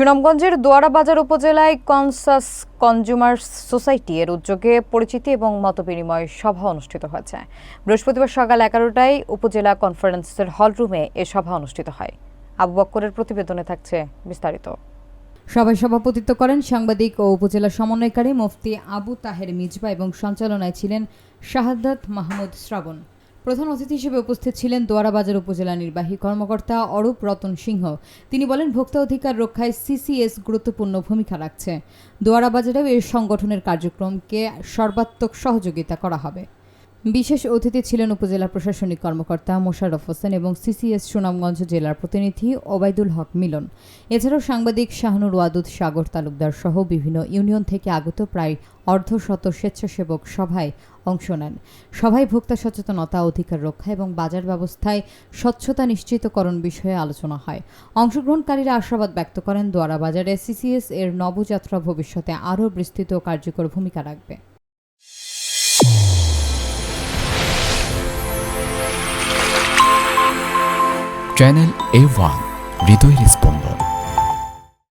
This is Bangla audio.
সুনামগঞ্জের দোয়ারাবাজার উপজেলায় কনসাস কনজুমার সোসাইটি এর উদ্যোগে পরিচিতি এবং মতবিনিময় সভা অনুষ্ঠিত হয়েছে। বৃহস্পতিবার সকাল 11টায় উপজেলা কনফারেন্সের হলরুমে এ সভা অনুষ্ঠিত হয়। আবু বক্করের প্রতিবেদনে থাকছে বিস্তারিত। সভায় সভাপতিত্ব করেন সাংবাদিক ও উপজেলা সমন্বয়কারী মুফতি আবু তাহের মিজবা এবং সঞ্চালনায় ছিলেন শাহাদাত মাহমুদ শ্রাবণ। প্রধান অতিথি হিসেবে উপস্থিত ছিলেন দোয়ারাবাজার উপজেলা নির্বাহী কর্মকর্তা অরূপ রতন সিংহ। তিনি বলেন, ভোক্তা অধিকার রক্ষায় সিসিএস গুরুত্বপূর্ণ ভূমিকা রাখছে। দোয়ারাবাজারেও এর সংগঠনের কার্যক্রমকে সর্বাত্মক সহযোগিতা করা হবে। বিশেষ অতিথি ছিলেন উপজেলা প্রশাসনিক কর্মকর্তা মোশাররফ হোসেন এবং সিসিএস সুনামগঞ্জ জেলার প্রতিনিধি ওবায়দুল হক মিলন। এছাড়াও সাংবাদিক শাহনুর ওয়াদুদ সাগর তালুকদার সহ বিভিন্ন ইউনিয়ন থেকে আগত প্রায় অর্ধশত স্বেচ্ছাসেবক সভায় অংশ নেন। সভায় ভোক্তা সচেতনতা, অধিকার রক্ষা এবং বাজার ব্যবস্থায় স্বচ্ছতা নিশ্চিতকরণ বিষয়ে আলোচনা হয়। অংশগ্রহণকারীরা আশাবাদ ব্যক্ত করেন, দোয়ারাবাজারে সিসিএস এর নবযাত্রা ভবিষ্যতে আরও বিস্তৃত কার্যকর ভূমিকা রাখবে। চ্যানেল A1 হৃদয়ের স্পন্দন।